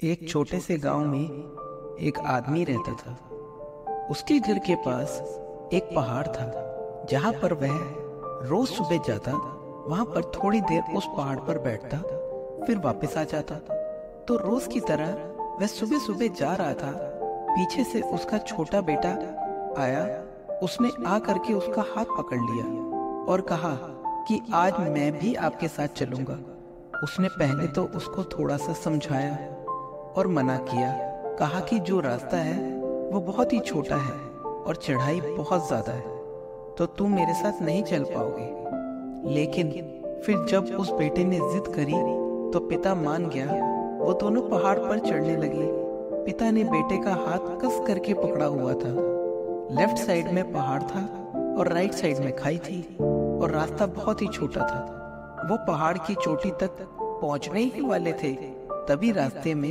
एक छोटे से गांव में एक आदमी रहता था। उसके घर के पास एक पहाड़ था जहां पर वह रोज सुबह जाता। वहां पर थोड़ी देर उस पहाड़ पर बैठता, फिर वापस आ जाता। तो रोज की तरह वह सुबह सुबह जा रहा था। पीछे से उसका छोटा बेटा आया। उसने आ करके उसका हाथ पकड़ लिया और कहा कि आज मैं भी आपके साथ चलूंगा। उसने पहले तो उसको थोड़ा सा समझाया और मना किया। कहा कि जो रास्ता है वो बहुत ही छोटा है और चढ़ाई बहुत ज्यादा है, तो तुम मेरे साथ नहीं चल पाओगे। लेकिन फिर जब उस बेटे ने जिद करी तो पिता मान गया। वो दोनों पहाड़ पर चढ़ने लगे। पिता ने बेटे का हाथ कस करके पकड़ा हुआ था। लेफ्ट साइड में पहाड़ था और राइट साइड में खाई थी और रास्ता बहुत ही छोटा था। वो पहाड़ की चोटी तक पहुंचने ही वाले थे, तभी रास्ते में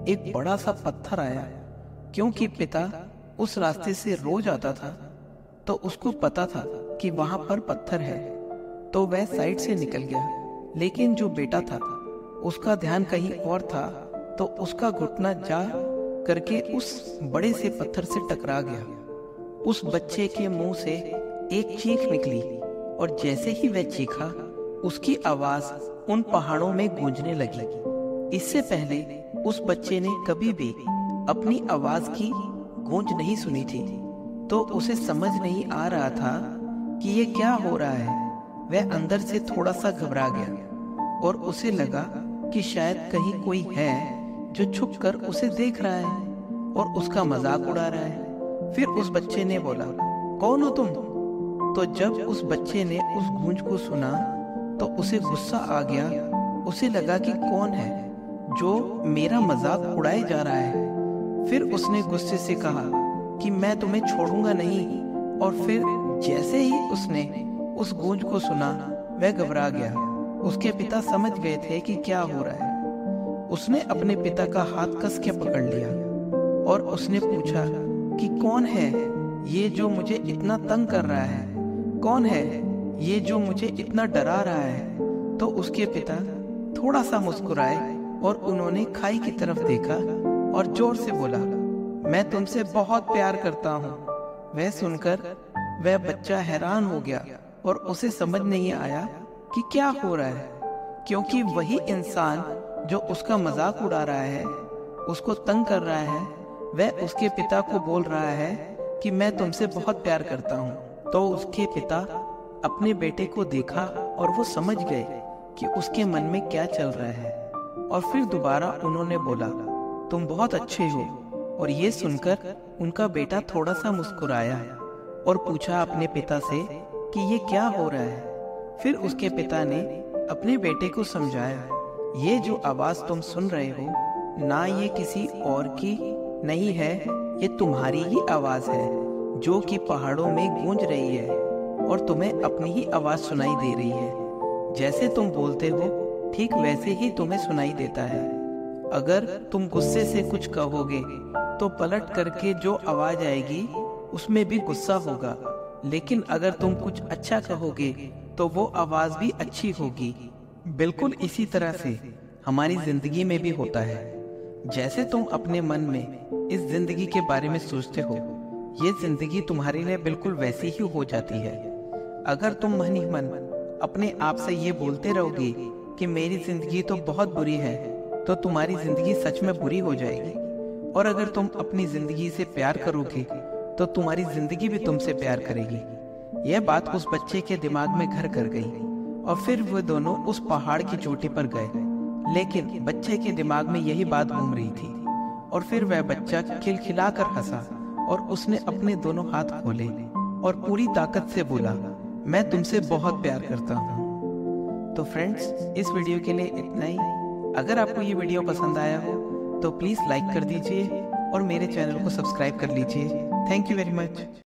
एक बड़ा सा पत्थर आया। क्योंकि पिता उस रास्ते से रोज आता था तो उसको पता था कि वहां पर पत्थर है, तो वह साइड से निकल गया। लेकिन जो बेटा था उसका ध्यान कहीं और था, तो उसका घुटना जा करके उस बड़े से पत्थर से टकरा गया। उस बच्चे के मुंह से एक चीख निकली और जैसे ही वह चीखा उसकी आवाज उन पहाड़ों में गूंजने लगी। इससे पहले उस बच्चे ने कभी भी अपनी आवाज की गूंज नहीं सुनी थी, तो उसे समझ नहीं आ रहा था कि ये क्या हो रहा है। वह अंदर से थोड़ा सा घबरा गया और उसे लगा कि शायद कहीं कोई है जो छुप कर उसे देख रहा है और उसका मजाक उड़ा रहा है। फिर उस बच्चे ने बोला, कौन हो तुम? तो जब उस बच्चे ने उस गूंज को सुना तो उसे गुस्सा आ गया। उसे लगा कि कौन है जो मेरा मजाक उड़ाए जा रहा है। फिर उसने गुस्से से कहा कि मैं तुम्हें छोड़ूंगा नहीं। और फिर जैसे ही उसने उस गूंज को सुना वह घबरा गया। उसके पिता समझ गए थे कि क्या हो रहा है। उसने अपने पिता का हाथ कस के पकड़ लिया और उसने पूछा कि कौन है ये जो मुझे इतना तंग कर रहा है? कौन है ये जो मुझे इतना डरा रहा है? तो उसके पिता थोड़ा सा मुस्कुराए और उन्होंने खाई की तरफ देखा और जोर से बोला, मैं तुमसे बहुत प्यार करता हूँ। वह सुनकर वह बच्चा हैरान हो गया और उसे समझ नहीं आया कि क्या हो रहा है, क्योंकि वही इंसान जो उसका मजाक उड़ा रहा है, उसको तंग कर रहा है, वह उसके पिता को बोल रहा है कि मैं तुमसे बहुत प्यार करता हूँ। तो उसके पिता अपने बेटे को देखा और वो समझ गए कि उसके मन में क्या चल रहा है। और फिर दोबारा उन्होंने बोला, तुम बहुत अच्छे हो। और ये सुनकर उनका बेटा थोड़ा सा मुस्कुराया और पूछा अपने पिता से कि ये क्या हो रहा है। फिर उसके पिता ने अपने बेटे को समझाया, ये जो आवाज तुम सुन रहे हो ना, ये किसी और की नहीं है, ये तुम्हारी ही आवाज है जो कि पहाड़ों में गूंज रही है और तुम्हें अपनी ही आवाज सुनाई दे रही है। जैसे तुम बोलते हो ठीक वैसे ही तुम्हें सुनाई देता है। अगर तुम गुस्से से कुछ कहोगे तो पलट करके जो आवाज आएगी उसमें भी गुस्सा होगा, लेकिन अगर तुम कुछ अच्छा कहोगे तो वो आवाज भी अच्छी होगी। बिल्कुल इसी तरह से हमारी जिंदगी में भी होता है। जैसे तुम अपने मन में इस जिंदगी के बारे में सोचते हो, ये जिंदगी तुम्हारे लिए बिल्कुल वैसी ही हो जाती है। अगर तुम मन ही मन अपने आप से ये बोलते रहोगे कि मेरी जिंदगी तो बहुत बुरी है, तो तुम्हारी जिंदगी सच में बुरी हो जाएगी। और अगर तुम अपनी जिंदगी से प्यार करोगे तो तुम्हारी जिंदगी भी तुमसे प्यार करेगी। यह बात उस बच्चे के दिमाग में घर कर गई और फिर वो दोनों उस पहाड़ की चोटी पर गए। लेकिन बच्चे के दिमाग में यही बात घूम रही थी और फिर वह बच्चा खिलखिलाकर हंसा और उसने अपने दोनों हाथ खोले और पूरी ताकत से बोला, मैं तुमसे बहुत प्यार करता हूँ। तो फ्रेंड्स, इस वीडियो के लिए इतना ही। अगर आपको ये वीडियो पसंद आया हो तो प्लीज़ लाइक कर दीजिए और मेरे चैनल को सब्सक्राइब कर लीजिए। Thank you very much.